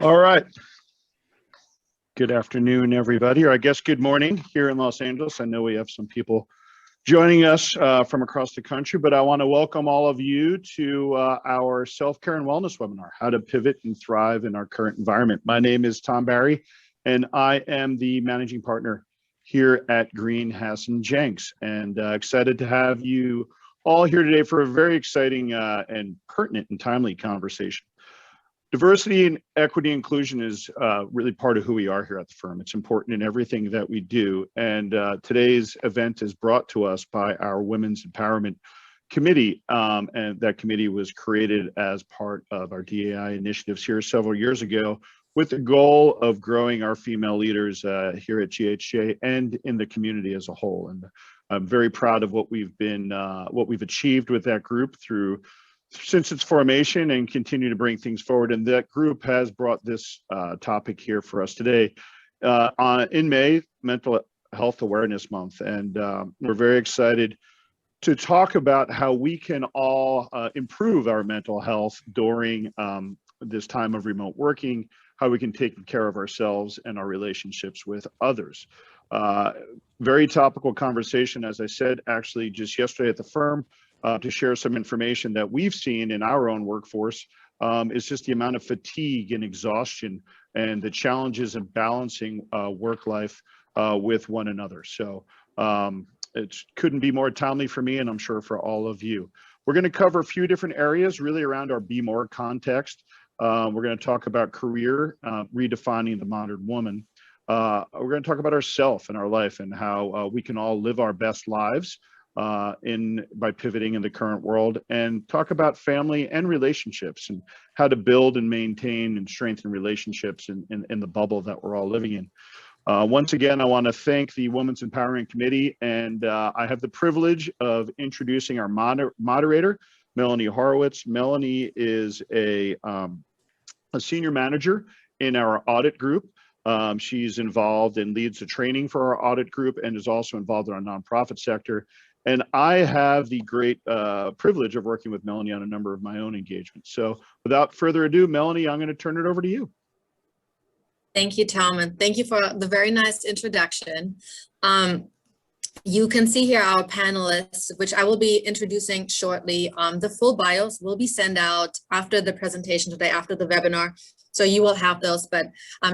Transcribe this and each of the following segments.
All right. Good afternoon, everybody, or I guess good morning here in Los Angeles. I know we have some people joining us from across the country, but I want to welcome all of you to our self-care and wellness webinar, How to Pivot and Thrive in Our Current Environment. My name is Tom Barry, and I am the managing partner here at Green Hassan Jenks, and excited to have you all here today for a very exciting and pertinent and timely conversation. Diversity and equity inclusion is really part of who we are here at the firm. It's important in everything that we do. And today's event is brought to us by our Women's Empowerment Committee. And that committee was created as part of our DEI initiatives here several years ago with the goal of growing our female leaders here at GHJ and in the community as a whole. And I'm very proud of what we've achieved with that group since its formation, and continue to bring things forward. And that group has brought this topic here for us today in May, Mental Health Awareness Month. And we're very excited to talk about how we can all improve our mental health during this time of remote working, how we can take care of ourselves and our relationships with others. Very topical conversation, as I said, actually just yesterday at the firm, to share some information that we've seen in our own workforce is just the amount of fatigue and exhaustion and the challenges of balancing work life with one another. So it couldn't be more timely for me, and I'm sure for all of you. We're going to cover a few different areas really around our Be More context. We're going to talk about career, redefining the modern woman. We're going to talk about ourself and our life and how we can all live our best lives by pivoting in the current world, and talk about family and relationships and how to build and maintain and strengthen relationships in the bubble that we're all living in. Once again, I want to thank the Women's Empowerment Committee, and I have the privilege of introducing our moderator, Melanie Horowitz. Melanie is a senior manager in our audit group. She's involved and leads the training for our audit group and is also involved in our nonprofit sector. And I have the great privilege of working with Melanie on a number of my own engagements. So without further ado, Melanie, I'm going to turn it over to you. Thank you, Tom, and thank you for the very nice introduction. You can see here our panelists, which I will be introducing shortly. The full bios will be sent out after the presentation today, after the webinar. So you will have those, but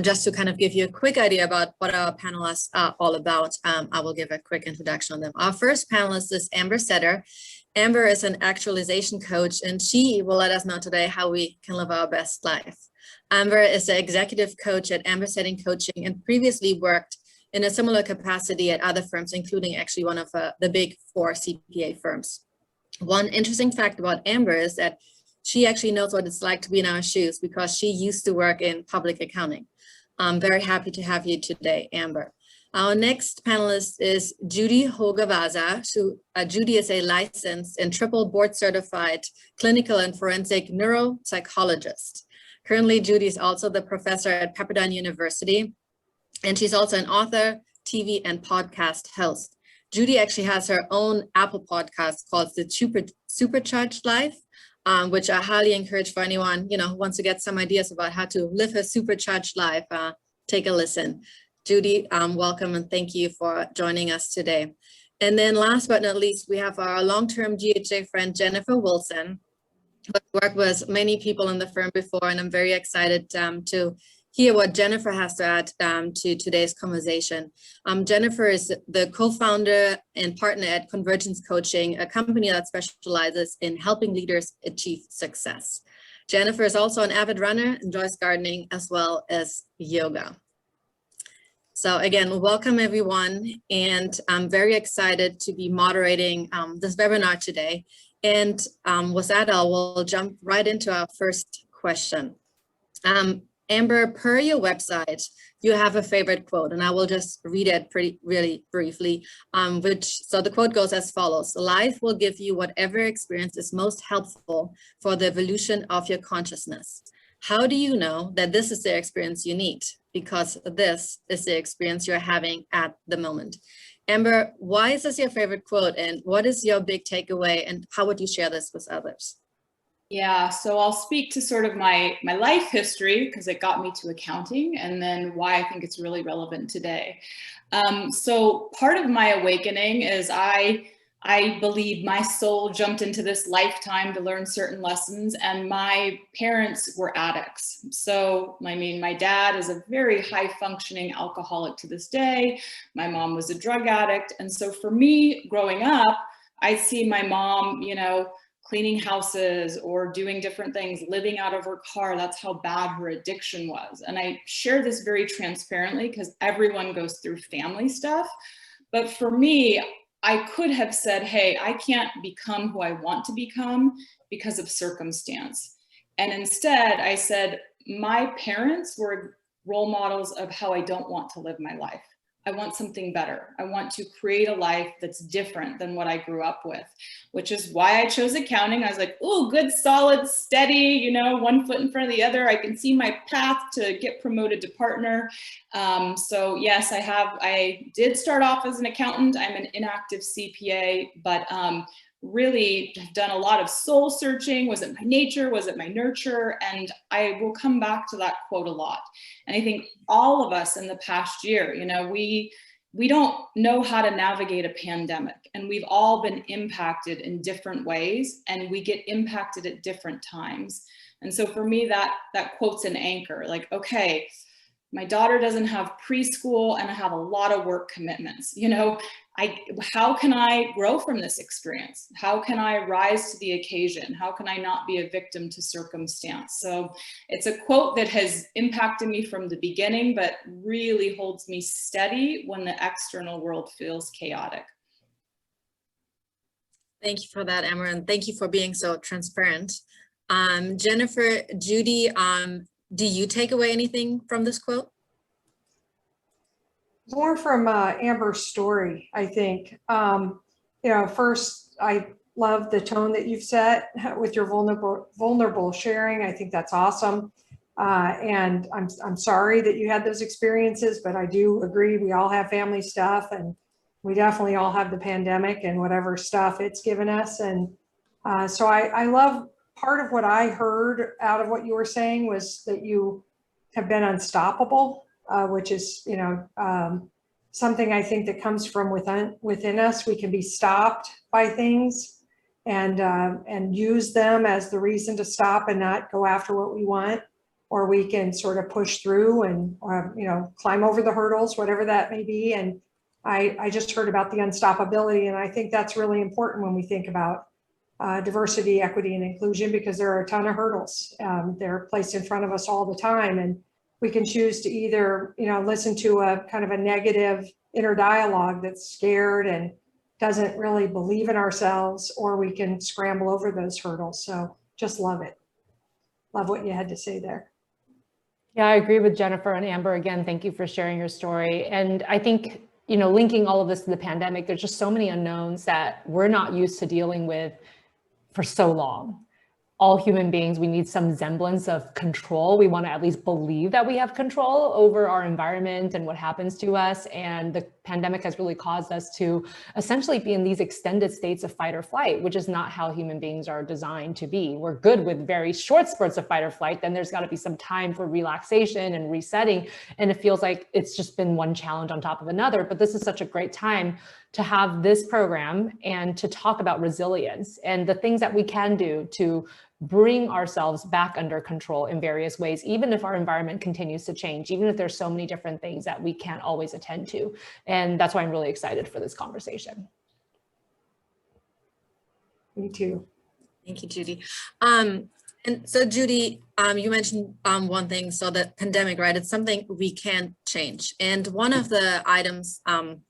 just to kind of give you a quick idea about what our panelists are all about, I will give a quick introduction on them. Our first panelist is Amber Setter. Amber is an actualization coach, and she will let us know today how we can live our best life. Amber is the executive coach at Amber Setting Coaching and previously worked in a similar capacity at other firms, including actually one of the big 4 CPA firms. One interesting fact about Amber is that she actually knows what it's like to be in our shoes because she used to work in public accounting. I'm very happy to have you today, Amber. Our next panelist is Judy Hogavaza. Judy is a licensed and triple board certified clinical and forensic neuropsychologist. Currently, Judy is also the professor at Pepperdine University, and she's also an author, TV, and podcast host. Judy actually has her own Apple podcast called The Supercharged Life, which I highly encourage for anyone, who wants to get some ideas about how to live a supercharged life. Take a listen. Judy, welcome and thank you for joining us today. And then last but not least, we have our long-term GHJ friend, Jennifer Wilson, who has worked with many people in the firm before, and I'm very excited to hear what Jennifer has to add to today's conversation. Jennifer is the co-founder and partner at Convergence Coaching, a company that specializes in helping leaders achieve success. Jennifer is also an avid runner, enjoys gardening as well as yoga. So again, welcome everyone, and I'm very excited to be moderating this webinar today. And with that, I will jump right into our first question. Amber, per your website, you have a favorite quote, and I will just read it really briefly. So the quote goes as follows: "Life will give you whatever experience is most helpful for the evolution of your consciousness. How do you know that this is the experience you need? Because this is the experience you're having at the moment." Amber, why is this your favorite quote, and what is your big takeaway, and how would you share this with others? Yeah, so I'll speak to sort of my life history because it got me to accounting, and then why I think it's really relevant today. So part of my awakening is I believe my soul jumped into this lifetime to learn certain lessons, and my parents were addicts. So, I mean, my dad is a very high functioning alcoholic to this day. My mom was a drug addict. And so for me growing up, I see my mom, you know, cleaning houses or doing different things, living out of her car. That's how bad her addiction was. And I share this very transparently because everyone goes through family stuff. But for me, I could have said, hey, I can't become who I want to become because of circumstance. And instead, I said, my parents were role models of how I don't want to live my life. I want something better. I want to create a life that's different than what I grew up with, which is why I chose accounting. I was like, oh, good, solid, steady, you know, one foot in front of the other. I can see my path to get promoted to partner. So yes, I did start off as an accountant. I'm an inactive CPA, but really have done a lot of soul searching. Was it my nature? Was it my nurture? And I will come back to that quote a lot. And I think all of us in the past year, you know, we don't know how to navigate a pandemic, and we've all been impacted in different ways, and we get impacted at different times. And so for me, that quote's an anchor. Like, okay, my daughter doesn't have preschool and I have a lot of work commitments. You know, how can I grow from this experience? How can I rise to the occasion? How can I not be a victim to circumstance? So it's a quote that has impacted me from the beginning, but really holds me steady when the external world feels chaotic. Thank you for that, Emma, and thank you for being so transparent. Jennifer, Judy, do you take away anything from this quote? More from Amber's story, I think. You know, first, I love the tone that you've set with your vulnerable sharing. I think that's awesome. And I'm sorry that you had those experiences, but I do agree we all have family stuff, and we definitely all have the pandemic and whatever stuff it's given us. And so I love part of what I heard out of what you were saying was that you have been unstoppable. Which is, you know, something I think that comes from within us. We can be stopped by things and use them as the reason to stop and not go after what we want, or we can sort of push through and, you know, climb over the hurdles, whatever that may be. And I just heard about the unstoppability, and I think that's really important when we think about diversity, equity, and inclusion, because there are a ton of hurdles. They're placed in front of us all the time, and we can choose to either, you know, listen to a kind of a negative inner dialogue that's scared and doesn't really believe in ourselves, or we can scramble over those hurdles. So just love it. Love what you had to say there. Yeah, I agree with Jennifer and Amber. Again, thank you for sharing your story. And I think, you know, linking all of this to the pandemic, there's just so many unknowns that we're not used to dealing with for so long. All human beings, we need some semblance of control. We want to at least believe that we have control over our environment and what happens to us. And the pandemic has really caused us to essentially be in these extended states of fight or flight, which is not how human beings are designed to be. We're good with very short spurts of fight or flight. Then there's got to be some time for relaxation and resetting. And it feels like it's just been one challenge on top of another. But this is such a great time to have this program and to talk about resilience and the things that we can do to bring ourselves back under control in various ways, even if our environment continues to change, even if there's so many different things that we can't always attend to. And that's why I'm really excited for this conversation. Me too. Thank you, Judy. And so Judy, you mentioned one thing, so the pandemic, right? It's something we can't change. And one of the items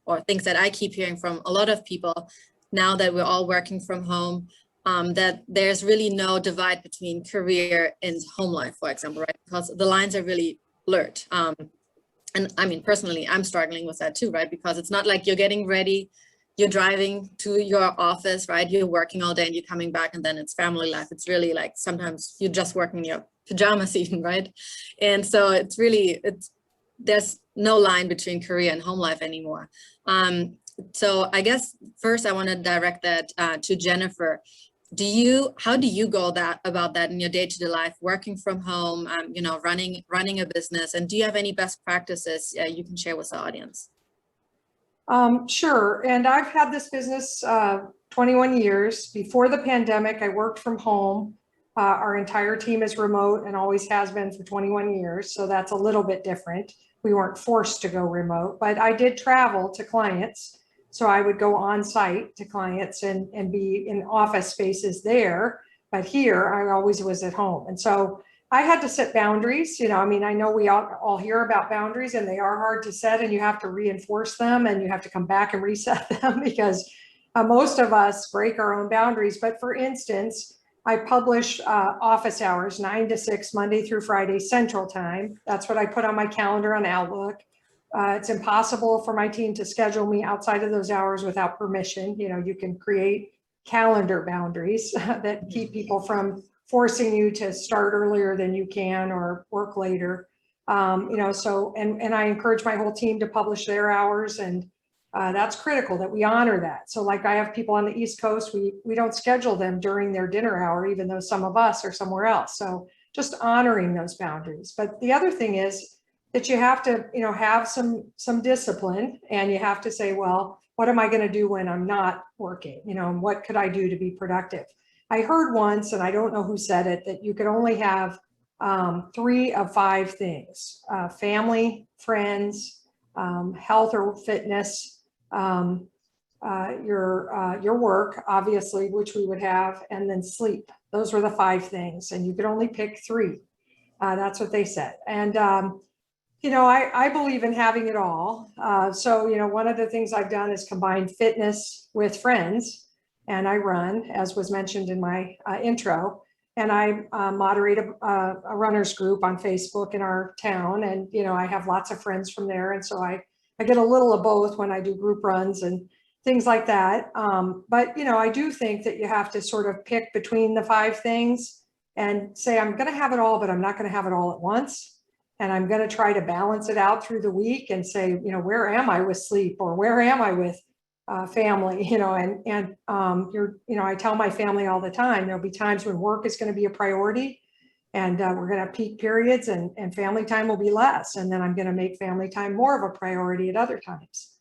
or things that I keep hearing from a lot of people now that we're all working from home, that there's really no divide between career and home life, for example, right? Because the lines are really blurred. And I mean, personally, I'm struggling with that too, right? Because it's not like you're getting ready, you're driving to your office, right? You're working all day and you're coming back and then it's family life. It's really like sometimes you're just working in your pajamas even, right? And so it's really, there's no line between career and home life anymore. So I guess first I want to direct that to Jennifer. how do you go about that in your day-to-day life, working from home, running a business, and do you have any best practices you can share with the audience? Sure. And I've had this business 21 years. Before the pandemic, I worked from home. Our entire team is remote and always has been for 21 years. So that's a little bit different. We weren't forced to go remote, but I did travel to clients. So I would go on site to clients and be in office spaces there. But here I always was at home. And so I had to set boundaries. I know we all hear about boundaries, and they are hard to set, and you have to reinforce them, and you have to come back and reset them because most of us break our own boundaries. But for instance, I publish office hours 9 to 6, Monday through Friday, Central Time. That's what I put on my calendar on Outlook. It's impossible for my team to schedule me outside of those hours without permission. You can create calendar boundaries that keep people from forcing you to start earlier than you can or work later. So I encourage my whole team to publish their hours, and that's critical that we honor that. So like I have people on the East Coast, we don't schedule them during their dinner hour, even though some of us are somewhere else. So just honoring those boundaries. But the other thing is that you have to, have some discipline, and you have to say, well, what am I going to do when I'm not working? And what could I do to be productive? I heard once, and I don't know who said it, that you could only have 3 of 5 things: family, friends, health or fitness, your work, obviously, which we would have, and then sleep. Those were the 5 things, and you could only pick 3. That's what they said. And I believe in having it all. So one of the things I've done is combine fitness with friends. And I run, as was mentioned in my intro, and I moderate a runners group on Facebook in our town. And, I have lots of friends from there. And so I get a little of both when I do group runs and things like that. But, I do think that you have to sort of pick between the 5 things and say, I'm going to have it all, but I'm not going to have it all at once. And I'm going to try to balance it out through the week and say, where am I with sleep, or where am I with family, I tell my family all the time, there'll be times when work is going to be a priority, and we're going to have peak periods, and family time will be less. And then I'm going to make family time more of a priority at other times.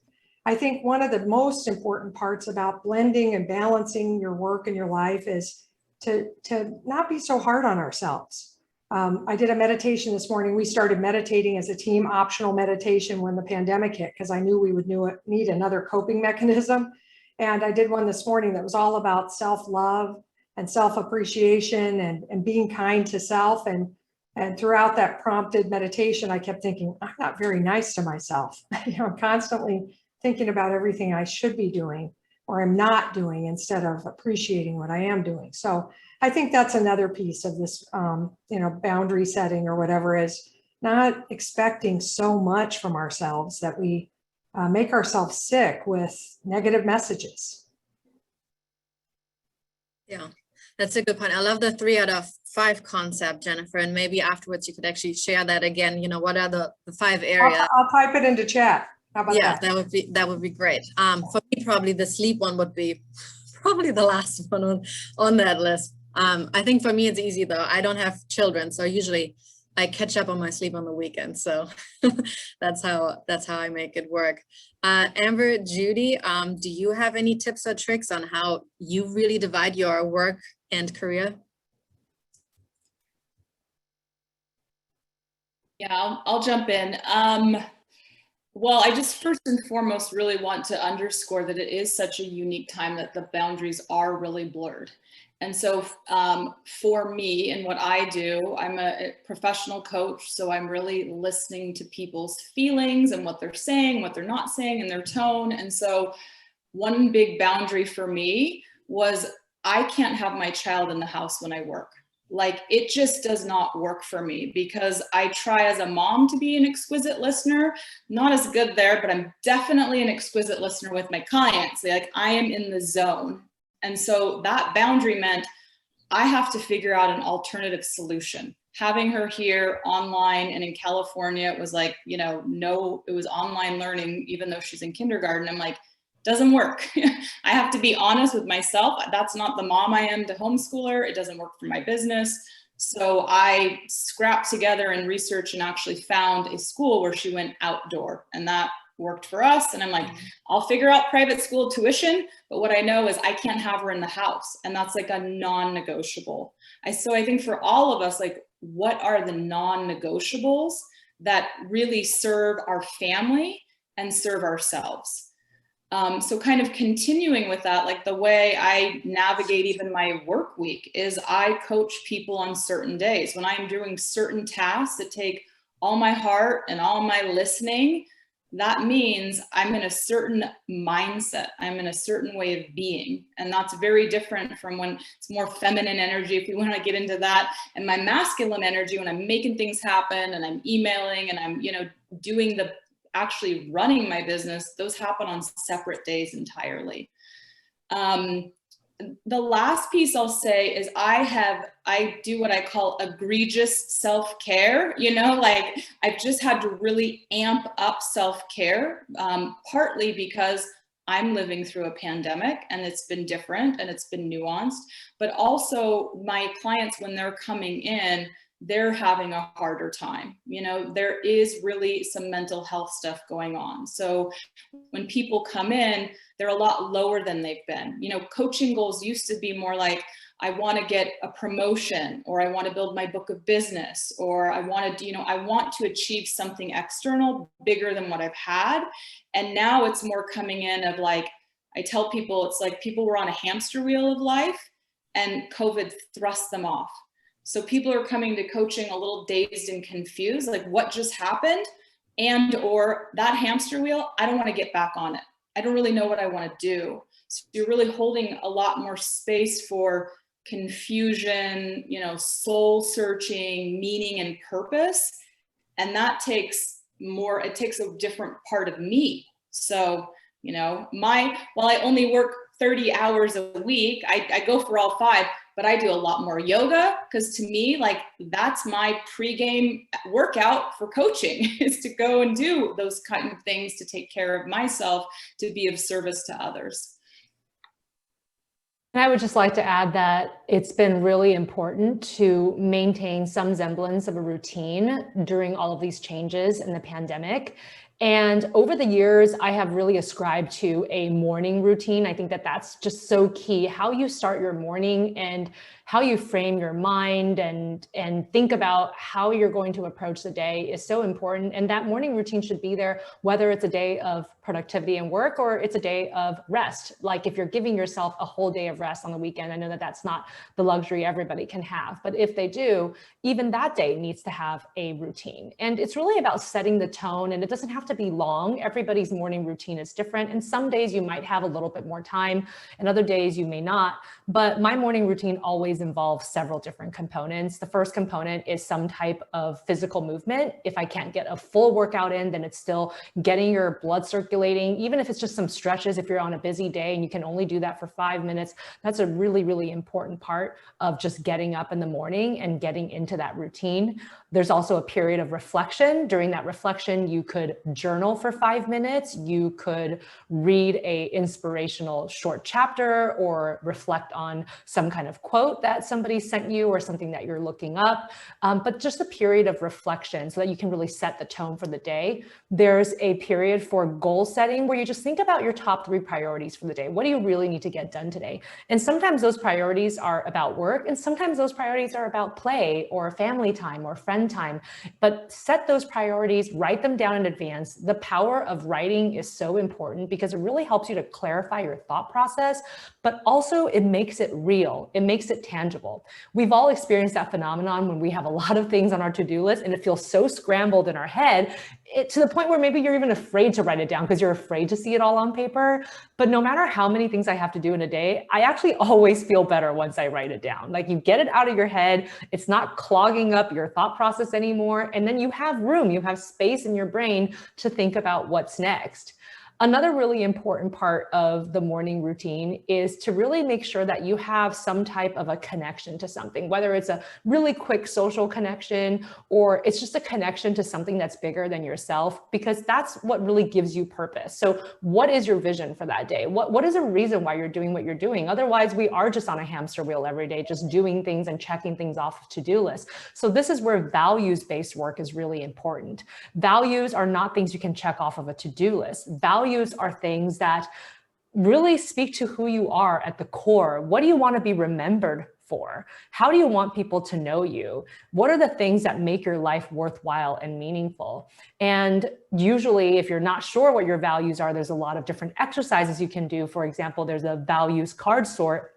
I think one of the most important parts about blending and balancing your work and your life is to not be so hard on ourselves. I did a meditation this morning. We started meditating as a team, optional meditation, when the pandemic hit, because I knew we would need another coping mechanism. And I did one this morning that was all about self-love and self-appreciation and being kind to self. And throughout that prompted meditation, I kept thinking, I'm not very nice to myself. I'm constantly thinking about everything I should be doing or am not doing, instead of appreciating what I am doing. So I think that's another piece of this, boundary setting or whatever, is not expecting so much from ourselves that we make ourselves sick with negative messages. Yeah, that's a good point. I love the 3 out of 5 concept, Jennifer, and maybe afterwards you could actually share that again. What are the 5 areas? I'll type it into chat. How about that? that would be great. For me, probably the sleep one would be probably the last one on that list. I think for me, it's easy though. I don't have children, so usually I catch up on my sleep on the weekend. So that's how I make it work. Amber, Judy, do you have any tips or tricks on how you really divide your work and career? Yeah, I'll jump in. Well, I just first and foremost really want to underscore that it is such a unique time that the boundaries are really blurred. And so for me and what I do, I'm a professional coach. So I'm really listening to people's feelings and what they're saying, what they're not saying, and their tone. And so one big boundary for me was I can't have my child in the house when I work. Like, it just does not work for me, because I try as a mom to be an exquisite listener, not as good there, but I'm definitely an exquisite listener with my clients. Like, I am in the zone. And so that boundary meant I have to figure out an alternative solution. Having her here online and in California, it was like, no, it was online learning, even though she's in kindergarten. I'm like, Doesn't work. I have to be honest with myself. That's not the mom I am to homeschooler. It doesn't work for my business. So I scrapped together and researched and actually found a school where she went outdoor, and that worked for us. And I'm like, I'll figure out private school tuition, but what I know is I can't have her in the house. And that's like a non-negotiable. So I think for all of us, like, what are the non-negotiables that really serve our family and serve ourselves? So kind of continuing with that, like the way I navigate even my work week is I coach people on certain days. When I'm doing certain tasks that take all my heart and all my listening, that means I'm in a certain mindset. I'm in a certain way of being. And that's very different from when it's more feminine energy, if we want to get into that, and my masculine energy when I'm making things happen and I'm emailing and I'm, doing actually running my business. Those happen on separate days entirely. The last piece I'll say is I do what I call egregious self-care. Like I've just had to really amp up self-care, partly because I'm living through a pandemic and it's been different and it's been nuanced, but also my clients, when they're coming in, they're having a harder time. There is really some mental health stuff going on. So when people come in, they're a lot lower than they've been. Coaching goals used to be more like, I want to get a promotion, or I want to build my book of business, or I want to achieve something external bigger than what I've had. And now it's more coming in of like, I tell people, it's like people were on a hamster wheel of life and COVID thrust them off. So people are coming to coaching a little dazed and confused, like what just happened? And, or that hamster wheel, I don't want to get back on it. I don't really know what I want to do. So you're really holding a lot more space for confusion, soul searching, meaning and purpose. And that takes more, it takes a different part of me. So, while I only work 30 hours a week, I go for all 5, but I do a lot more yoga, because to me, like, that's my pregame workout for coaching, is to go and do those kind of things to take care of myself, to be of service to others. And I would just like to add that it's been really important to maintain some semblance of a routine during all of these changes in the pandemic. And over the years, I have really ascribed to a morning routine. I think that that's just so key. How you start your morning and how you frame your mind and think about how you're going to approach the day is so important. And that morning routine should be there, whether it's a day of productivity and work or it's a day of rest. Like if you're giving yourself a whole day of rest on the weekend, I know that that's not the luxury everybody can have, but if they do, even that day needs to have a routine. And it's really about setting the tone, and it doesn't have to be long. Everybody's morning routine is different. And some days you might have a little bit more time and other days you may not. But my morning routine always involves several different components. The first component is some type of physical movement. If I can't get a full workout in, then it's still getting your blood circulating. Even if it's just some stretches, if you're on a busy day and you can only do that for 5 minutes, that's a really, really important part of just getting up in the morning and getting into that routine. There's also a period of reflection. During that reflection, you could journal for 5 minutes. You could read an inspirational short chapter or reflect on some kind of quote that somebody sent you or something that you're looking up, but just a period of reflection so that you can really set the tone for the day. There's a period for goal setting where you just think about your top 3 priorities for the day. What do you really need to get done today? And sometimes those priorities are about work, and sometimes those priorities are about play or family time or friend time. But set those priorities, write them down in advance. The power of writing is so important because it really helps you to clarify your thought process, but also it makes it real. It makes it tangible. We've all experienced that phenomenon when we have a lot of things on our to-do list and it feels so scrambled in our head to the point where maybe you're even afraid to write it down because you're afraid to see it all on paper. But no matter how many things I have to do in a day, I actually always feel better once I write it down. Like you get it out of your head, it's not clogging up your thought process anymore. And then you have room, you have space in your brain to think about what's next. Another really important part of the morning routine is to really make sure that you have some type of a connection to something, whether it's a really quick social connection or it's just a connection to something that's bigger than yourself, because that's what really gives you purpose. So what is your vision for that day? What is a reason why you're doing what you're doing? Otherwise, we are just on a hamster wheel every day, just doing things and checking things off of to-do lists. So this is where values-based work is really important. Values are not things you can check off of a to-do list. Values are things that really speak to who you are at the core. What do you want to be remembered for? How do you want people to know you? What are the things that make your life worthwhile and meaningful? And usually, if you're not sure what your values are, there's a lot of different exercises you can do. For example, there's a values card sort.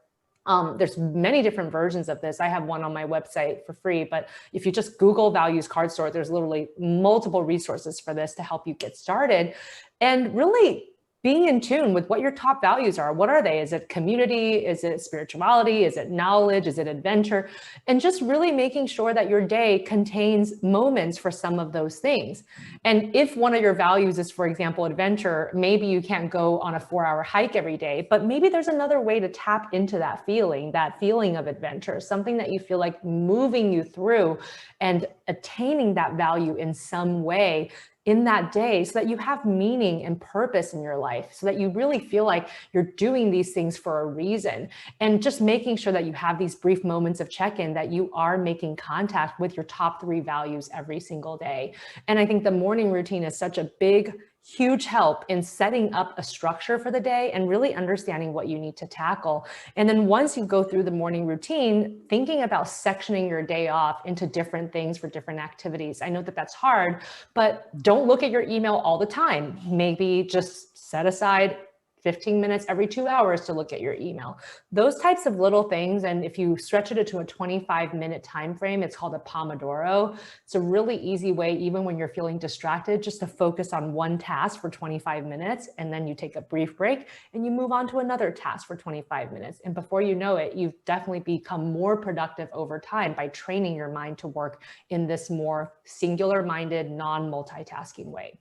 There's many different versions of this. I have one on my website for free, but if you just Google values card sort, there's literally multiple resources for this to help you get started. And really being in tune with what your top values are. What are they? Is it community? Is it spirituality? Is it knowledge? Is it adventure? And just really making sure that your day contains moments for some of those things. And if one of your values is, for example, adventure, maybe you can't go on a 4-hour hike every day, but maybe there's another way to tap into that feeling of adventure, something that you feel like moving you through and attaining that value in some way in that day, so that you have meaning and purpose in your life, so that you really feel like you're doing these things for a reason. And just making sure that you have these brief moments of check-in, that you are making contact with your top 3 values every single day. And I think the morning routine is such a big, huge help in setting up a structure for the day and really understanding what you need to tackle. And then once you go through the morning routine, thinking about sectioning your day off into different things for different activities. I know that that's hard, but don't look at your email all the time. Maybe just set aside 15 minutes every 2 hours to look at your email. Those types of little things, and if you stretch it to a 25-minute time frame, it's called a Pomodoro. It's a really easy way, even when you're feeling distracted, just to focus on one task for 25 minutes, and then you take a brief break and you move on to another task for 25 minutes. And before you know it, you've definitely become more productive over time by training your mind to work in this more singular-minded, non-multitasking way.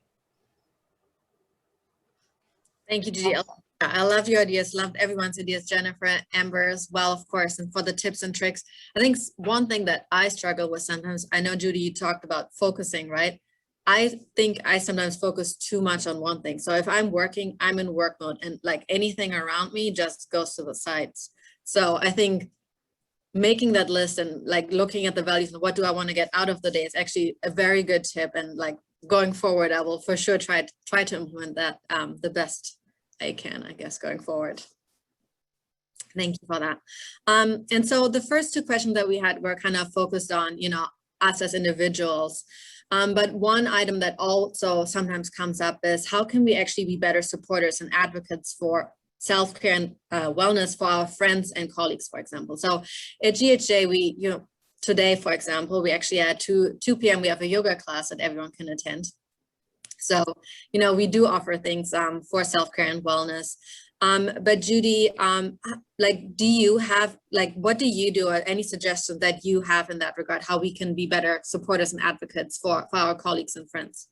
Thank you, Judy. I love your ideas, loved everyone's ideas, Jennifer, Amber as well, of course, and for the tips and tricks. I think one thing that I struggle with sometimes, I know, Judy, you talked about focusing, right? I think I sometimes focus too much on one thing. So if I'm working, I'm in work mode, and like anything around me just goes to the sides. So I think making that list and like looking at the values and what do I want to get out of the day is actually a very good tip. And like going forward, I will for sure try to implement that the best I can, I guess, going forward. Thank you for that. And so the first 2 questions that we had were kind of focused on, you know, us as individuals. But one item that also sometimes comes up is how can we actually be better supporters and advocates for self-care and wellness for our friends and colleagues, for example. So at GHJ, we, you know, today, for example, we actually at 2 p.m. we have a yoga class that everyone can attend. So, you know, we do offer things for self-care and wellness. But Judy, like, do you have, like, what do you do, or any suggestions that you have in that regard, how we can be better supporters and advocates for our colleagues and friends?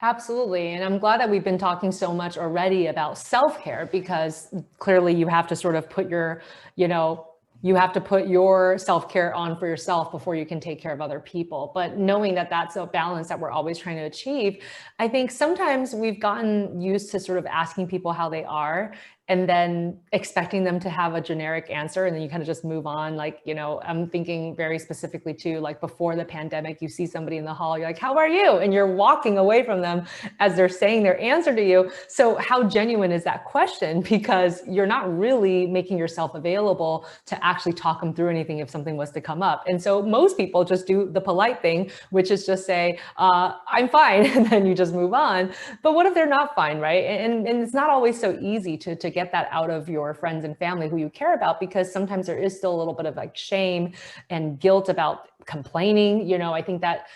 Absolutely. And I'm glad that we've been talking so much already about self-care, because clearly you have to sort of put your, you know, you have to put your self-care on for yourself before you can take care of other people. But knowing that that's a balance that we're always trying to achieve, I think sometimes we've gotten used to sort of asking people how they are and then expecting them to have a generic answer, and then you kind of just move on. Like, you know, I'm thinking very specifically too, like before the pandemic, you see somebody in the hall, you're like, how are you? And you're walking away from them as they're saying their answer to you. So how genuine is that question? Because you're not really making yourself available to actually talk them through anything if something was to come up. And so most people just do the polite thing, which is just say, I'm fine, and then you just move on. But what if they're not fine, right? And it's not always so easy to get that out of your friends and family who you care about, because sometimes there is still a little bit of like shame and guilt about complaining. You know, I think that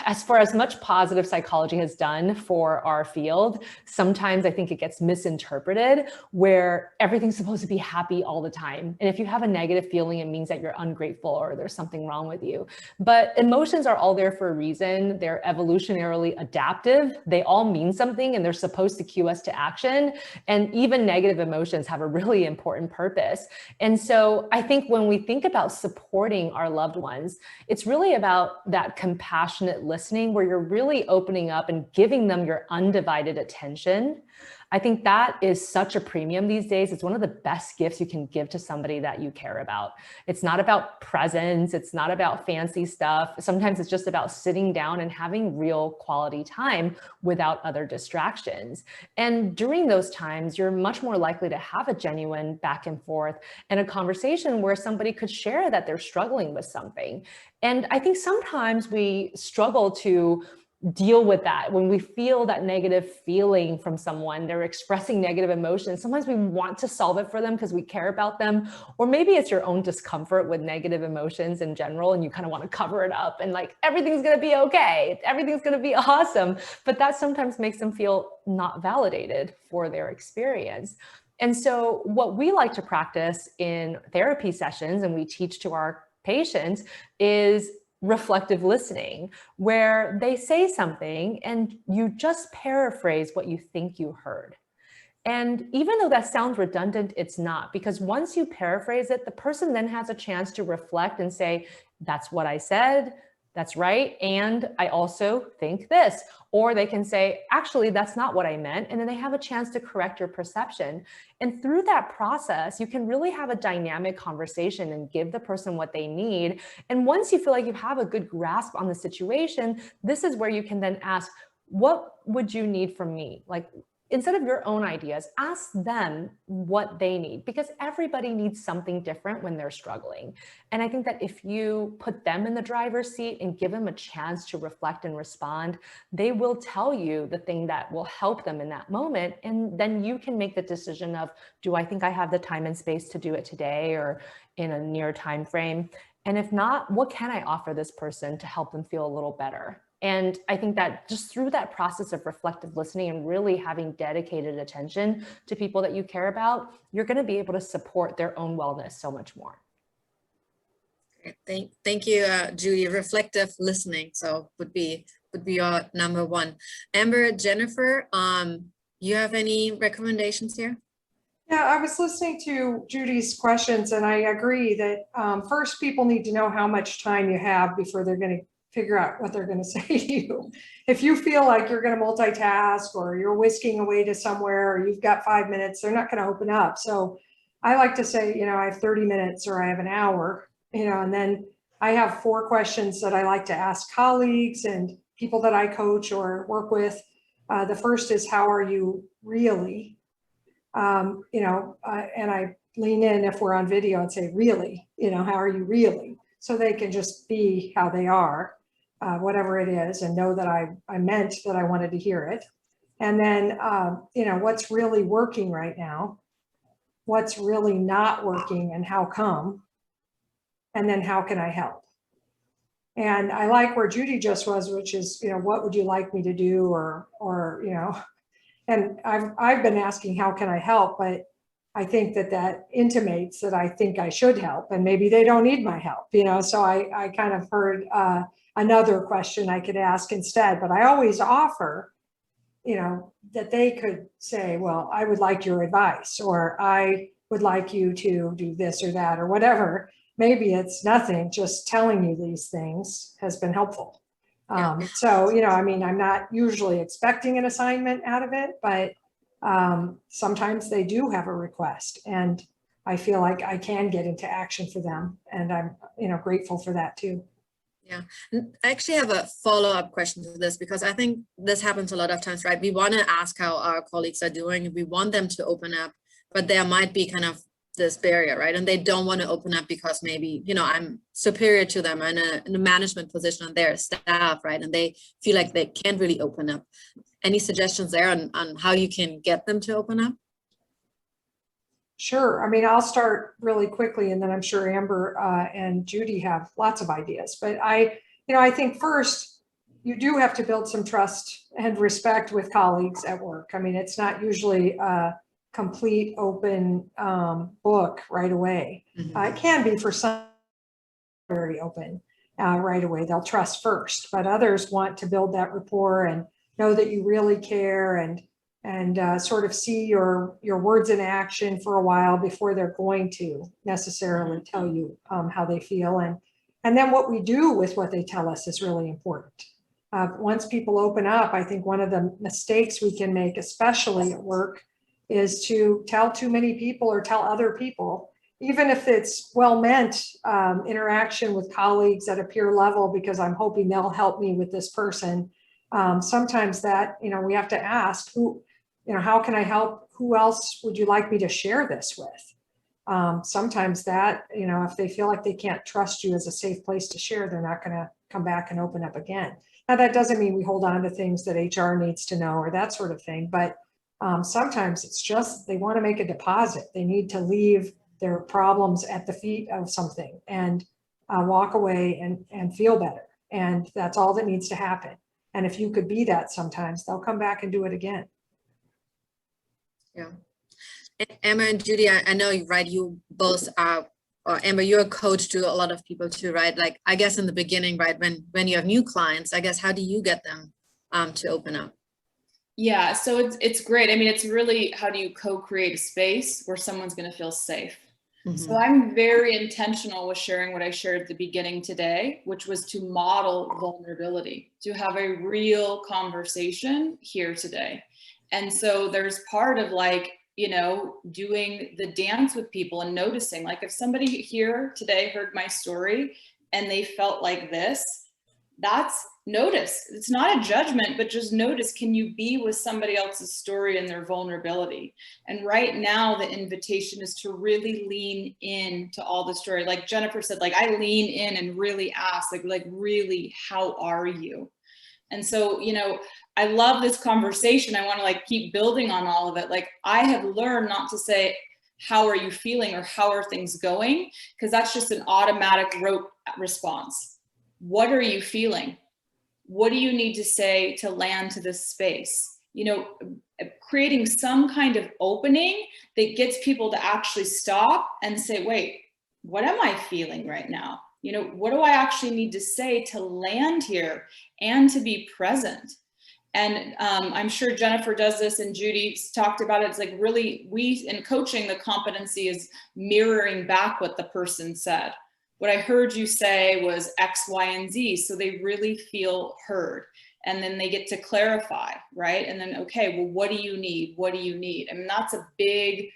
as far as much positive psychology has done for our field, sometimes I think it gets misinterpreted where everything's supposed to be happy all the time. And if you have a negative feeling, it means that you're ungrateful or there's something wrong with you. But emotions are all there for a reason. They're evolutionarily adaptive. They all mean something and they're supposed to cue us to action. And even negative emotions have a really important purpose. And so I think when we think about supporting our loved ones, it's really about that compassionate listening where you're really opening up and giving them your undivided attention. I think that is such a premium these days. It's one of the best gifts you can give to somebody that you care about. It's not about presents. It's not about fancy stuff. Sometimes it's just about sitting down and having real quality time without other distractions. And during those times, you're much more likely to have a genuine back and forth and a conversation where somebody could share that they're struggling with something. And I think sometimes we struggle to deal with that. When we feel that negative feeling from someone, they're expressing negative emotions, sometimes we want to solve it for them because we care about them. Or maybe it's your own discomfort with negative emotions in general, and you kind of want to cover it up and like, everything's going to be okay. Everything's going to be awesome. But that sometimes makes them feel not validated for their experience. And so what we like to practice in therapy sessions, and we teach to our patients, is reflective listening, where they say something and you just paraphrase what you think you heard. And even though that sounds redundant, it's not, because once you paraphrase it, the person then has a chance to reflect and say, that's what I said, that's right, and I also think this. Or they can say, actually, that's not what I meant. And then they have a chance to correct your perception. And through that process, you can really have a dynamic conversation and give the person what they need. And once you feel like you have a good grasp on the situation, this is where you can then ask, what would you need from me? Like, instead of your own ideas, ask them what they need, because everybody needs something different when they're struggling. And I think that if you put them in the driver's seat and give them a chance to reflect and respond, they will tell you the thing that will help them in that moment. And then you can make the decision of, do I think I have the time and space to do it today or in a near time frame? And if not, what can I offer this person to help them feel a little better? And I think that just through that process of reflective listening and really having dedicated attention to people that you care about, you're going to be able to support their own wellness so much more. Thank you, Judy. Reflective listening, so would be your number one. Amber, Jennifer, you have any recommendations here? Yeah, I was listening to Judy's questions, and I agree that first people need to know how much time you have before they're going to figure out what they're going to say to you. If you feel like you're going to multitask or you're whisking away to somewhere or you've got 5 minutes, they're not going to open up. So I like to say, you know, I have 30 minutes or I have an hour, you know, and then I have 4 questions that I like to ask colleagues and people that I coach or work with. The first is, how are you really? You know, and I lean in if we're on video and say, really, you know, how are you really? So they can just be how they are. Whatever it is, and know that I meant that I wanted to hear it. And then, you know, what's really working right now, what's really not working and how come, and then how can I help? And I like where Judy just was, which is, you know, what would you like me to do? Or, you know, and I've been asking, how can I help? But I think that intimates that I think I should help, and maybe they don't need my help, you know? So I kind of heard, another question I could ask instead, but I always offer, you know, that they could say, well, I would like your advice, or I would like you to do this or that, or whatever. Maybe it's nothing, just telling you these things has been helpful. So, you know, I mean, I'm not usually expecting an assignment out of it, but sometimes they do have a request, and I feel like I can get into action for them, and I'm, you know, grateful for that too. Yeah, and I actually have a follow-up question to this, because I think this happens a lot of times, right? We want to ask how our colleagues are doing. We want them to open up, but there might be kind of this barrier, right? And they don't want to open up because maybe, you know, I'm superior to them in a management position on their staff, right? And they feel like they can't really open up. Any suggestions there on how you can get them to open up? Sure. I mean, I'll start really quickly, and then I'm sure Amber and Judy have lots of ideas. But I think first, you do have to build some trust and respect with colleagues at work. I mean, it's not usually a complete open book right away. It can be for some very open right away. They'll trust first, but others want to build that rapport and know that you really care and sort of see your words in action for a while before they're going to necessarily tell you how they feel. And then what we do with what they tell us is really important. Once people open up, I think one of the mistakes we can make, especially at work, is to tell too many people or tell other people, even if it's well-meant interaction with colleagues at a peer level, because I'm hoping they'll help me with this person. Sometimes that, we have to ask how can I help? Who else would you like me to share this with? Sometimes that, if they feel like they can't trust you as a safe place to share, they're not going to come back and open up again. Now, that doesn't mean we hold on to things that HR needs to know or that sort of thing, but sometimes it's just they want to make a deposit. They need to leave their problems at the feet of something and walk away and feel better. And that's all that needs to happen. And if you could be that sometimes, they'll come back and do it again. Yeah. Emma and Judy, I know, right, you both are, or Amber, you're a coach to a lot of people too, right? Like, I guess in the beginning, right, when you have new clients, I guess, how do you get them to open up? Yeah, so it's great. I mean, it's really, how do you co-create a space where someone's going to feel safe? So I'm very intentional with sharing what I shared at the beginning today, which was to model vulnerability, to have a real conversation here today. And so there's part of doing the dance with people and noticing, like, if somebody here today heard my story and they felt like this, that's notice. It's not a judgment, but just notice, can you be with somebody else's story and their vulnerability? And right now the invitation is to really lean in to all the story. Like Jennifer said, like, I lean in and really ask, like really, how are you? And so, I love this conversation. I want to keep building on all of it. Like, I have learned not to say, how are you feeling or how are things going? Because that's just an automatic rote response. What are you feeling? What do you need to say to land to this space? Creating some kind of opening that gets people to actually stop and say, wait, what am I feeling right now? What do I actually need to say to land here and to be present? And I'm sure Jennifer does this and Judy's talked about it. It's like, really, we in coaching, the competency is mirroring back what the person said. What I heard you say was X, Y, and Z. So they really feel heard. And then they get to clarify, right? And then, okay, well, what do you need? What do you need? I mean, that's a big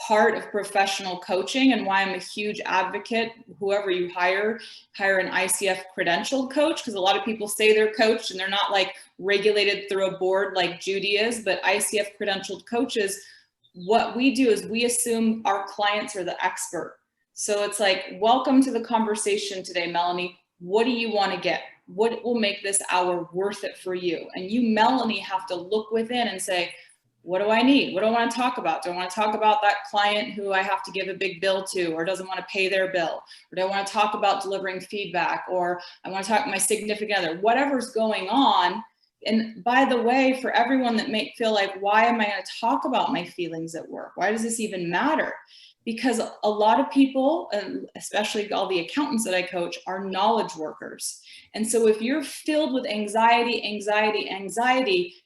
part of professional coaching and why I'm a huge advocate. Whoever you hire an ICF credentialed coach, because a lot of people say they're coached and they're not regulated through a board like Judy is, but ICF credentialed coaches, what we do is we assume our clients are the expert. So it's like, welcome to the conversation today, Melanie. What do you want to get? What will make this hour worth it for you? And you, Melanie, have to look within and say, what do I need? What do I want to talk about? Do I want to talk about that client who I have to give a big bill to or doesn't want to pay their bill? Or do I want to talk about delivering feedback? Or I want to talk to my significant other? Whatever's going on. And by the way, for everyone that may feel like, why am I going to talk about my feelings at work? Why does this even matter? Because a lot of people, and especially all the accountants that I coach, are knowledge workers. And so if you're filled with anxiety,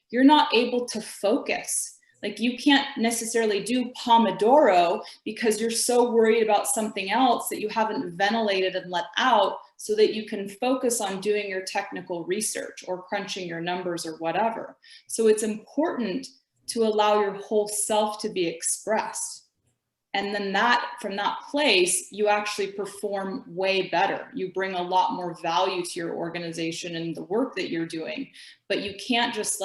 you're not able to focus. Like, you can't necessarily do Pomodoro because you're so worried about something else that you haven't ventilated and let out so that you can focus on doing your technical research or crunching your numbers or whatever. So it's important to allow your whole self to be expressed. And then from that place, you actually perform way better. You bring a lot more value to your organization and the work that you're doing. But you can't just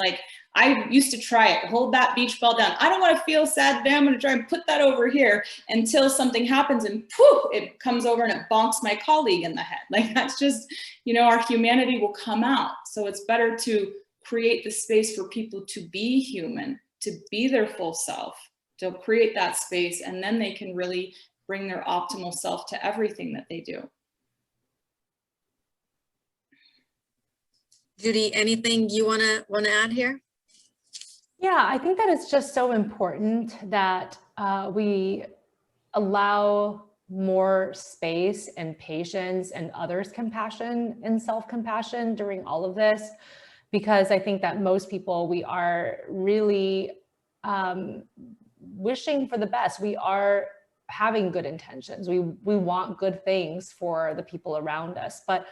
I used to try it, hold that beach ball down. I don't want to feel sad today. I'm going to try and put that over here until something happens and poof, it comes over and it bonks my colleague in the head. That's just, our humanity will come out. So it's better to create the space for people to be human, to be their full self, they'll create that space, and then they can really bring their optimal self to everything that they do. Judy, anything you wanna add here? Yeah, I think that it's just so important that we allow more space and patience and others' compassion and self-compassion during all of this, because I think that most people, we are really wishing for the best. We are having good intentions. We want good things for the people around us, but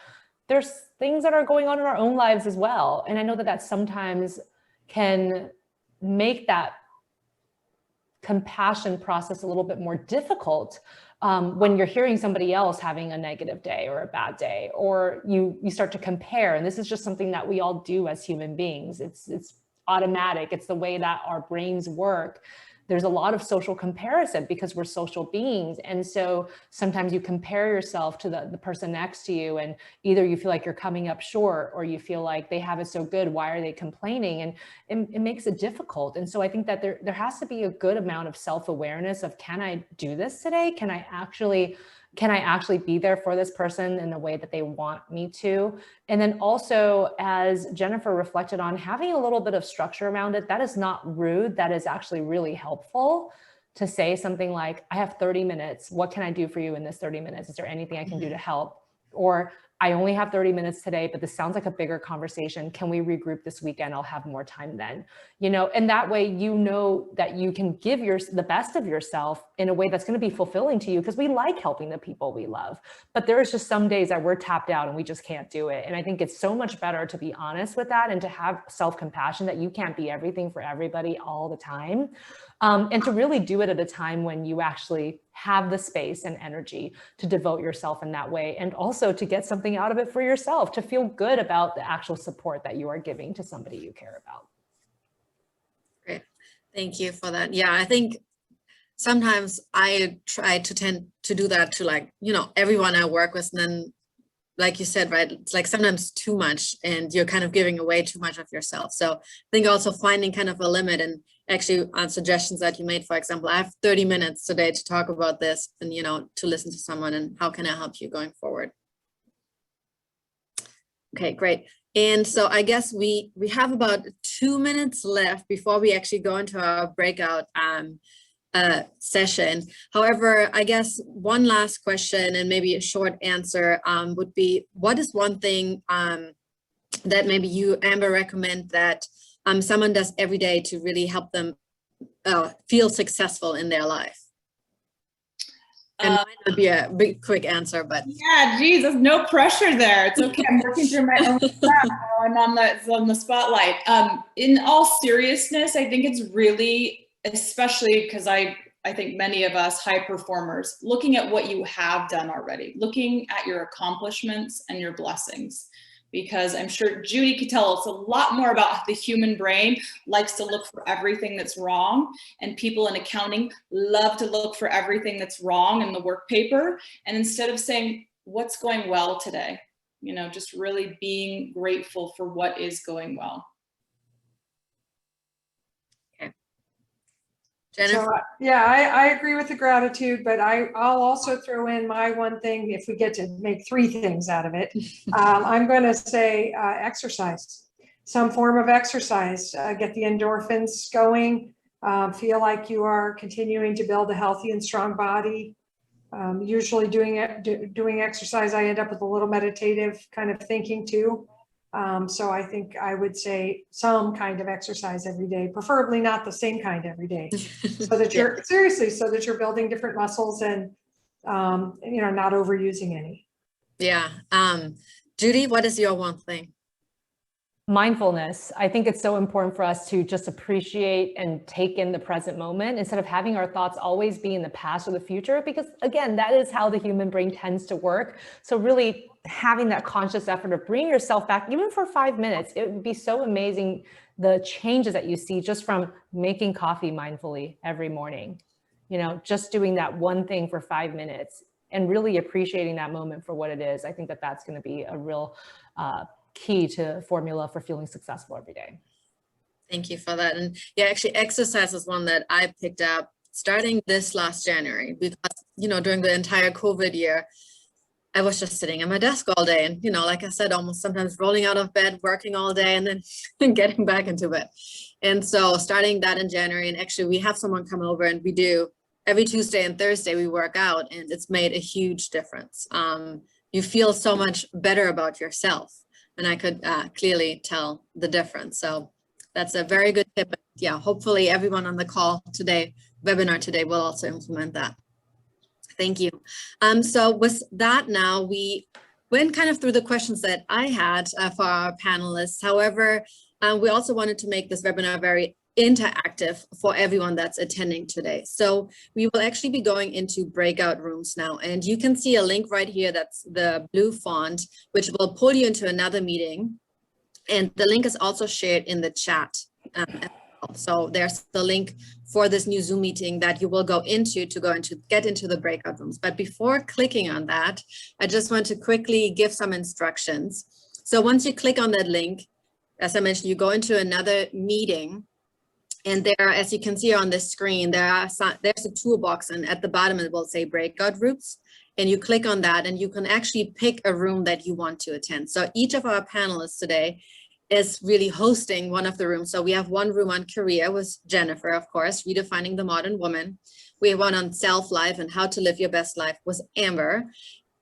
there's things that are going on in our own lives as well. And I know that that sometimes can make that compassion process a little bit more difficult when you're hearing somebody else having a negative day or a bad day, or you start to compare. And this is just something that we all do as human beings. It's automatic. It's the way that our brains work. There's a lot of social comparison because we're social beings. And so sometimes you compare yourself to the person next to you, and either you feel like you're coming up short, or you feel like they have it so good, why are they complaining? And it makes it difficult. And so I think that there has to be a good amount of self-awareness of, can I do this today? Can I actually be there for this person in the way that they want me to? And then also, as Jennifer reflected on, having a little bit of structure around it, that is not rude. That is actually really helpful to say something like, I have 30 minutes. What can I do for you in this 30 minutes? Is there anything I can do to help? Or, I only have 30 minutes today, but this sounds like a bigger conversation. Can we regroup this weekend? I'll have more time then, and that way, that you can give the best of yourself in a way that's going to be fulfilling to you, because we like helping the people we love. But there is just some days that we're tapped out and we just can't do it. And I think it's so much better to be honest with that and to have self-compassion that you can't be everything for everybody all the time. And to really do it at a time when you actually have the space and energy to devote yourself in that way, and also to get something out of it for yourself, to feel good about the actual support that you are giving to somebody you care about. Great, thank you for that. Yeah, I think sometimes I tend to do that to everyone I work with, and then like you said, right, it's like sometimes too much and you're kind of giving away too much of yourself. So I think also finding kind of a limit, and actually on suggestions that you made, for example, I have 30 minutes today to talk about this and, to listen to someone, and how can I help you going forward? Okay, great. And so I guess we have about 2 minutes left before we actually go into our breakout session. However, I guess one last question and maybe a short answer would be, what is one thing that maybe you, Amber, recommend that someone does every day to really help them feel successful in their life? And mine would be a big, quick answer, but yeah, geez, there's no pressure there. It's okay. I'm working through my own stuff while I'm on the spotlight. In all seriousness, I think it's really, especially because I think many of us high performers, looking at what you have done already, looking at your accomplishments and your blessings. Because I'm sure Judy could tell us a lot more about the human brain likes to look for everything that's wrong, and people in accounting love to look for everything that's wrong in the work paper. And instead of saying, what's going well today, just really being grateful for what is going well. Jennifer? So, yeah, I agree with the gratitude, but I'll also throw in my one thing, if we get to make 3 things out of it. I'm going to say exercise, some form of exercise, get the endorphins going, feel like you are continuing to build a healthy and strong body. Usually doing exercise, I end up with a little meditative kind of thinking too. So I think I would say some kind of exercise every day, preferably not the same kind every day, so that you're so that you're building different muscles and, not overusing any. Yeah. Judy, what is your one thing? Mindfulness. I think it's so important for us to just appreciate and take in the present moment instead of having our thoughts always be in the past or the future, because again, that is how the human brain tends to work. So really having that conscious effort of bringing yourself back, even for 5 minutes, it would be so amazing, the changes that you see just from making coffee mindfully every morning, just doing that one thing for 5 minutes and really appreciating that moment for what it is. I think that that's going to be a real key to formula for feeling successful every day. Thank you for that. And yeah, actually exercise is one that I picked up starting this last January, because, during the entire COVID year, I was just sitting at my desk all day and, like I said, almost sometimes rolling out of bed, working all day and then getting back into bed. And so starting that in January, and actually we have someone come over and we do every Tuesday and Thursday we work out, and it's made a huge difference. You feel so much better about yourself, and I could clearly tell the difference. So that's a very good tip. Yeah, hopefully everyone on the call today, webinar today, will also implement that. Thank you. So with that now, we went kind of through the questions that I had for our panelists. However, we also wanted to make this webinar very interactive for everyone that's attending today. So we will actually be going into breakout rooms now, and you can see a link right here. That's the blue font, which will pull you into another meeting. And the link is also shared in the chat. So there's the link for this new Zoom meeting that you will go into to get into the breakout rooms. But before clicking on that, I just want to quickly give some instructions. So once you click on that link, as I mentioned, you go into another meeting, and there, as you can see on the screen, there's a toolbox, and at the bottom it will say breakout rooms. And you click on that and you can actually pick a room that you want to attend. So each of our panelists today is really hosting one of the rooms. So we have one room on career with Jennifer, of course, redefining the modern woman. We have one on self-life and how to live your best life with Amber.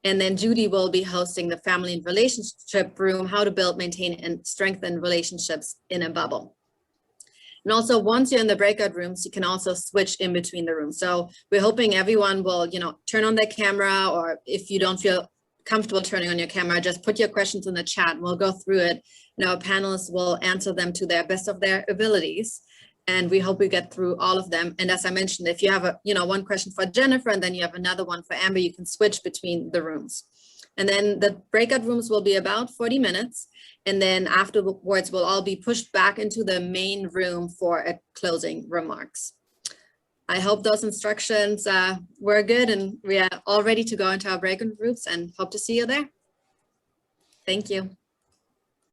And then Judy will be hosting the family and relationship room, how to build, maintain, and strengthen relationships in a bubble. And also, once you're in the breakout rooms, you can also switch in between the rooms. So we're hoping everyone will, turn on their camera, or if you don't feel comfortable turning on your camera, just put your questions in the chat and we'll go through it. And our panelists will answer them to their best of their abilities. And we hope we get through all of them. And as I mentioned, if you have one question for Jennifer and then you have another one for Amber, you can switch between the rooms. And then the breakout rooms will be about 40 minutes. And then afterwards, we'll all be pushed back into the main room for a closing remarks. I hope those instructions were good, and we are all ready to go into our breakout rooms, and hope to see you there. Thank you.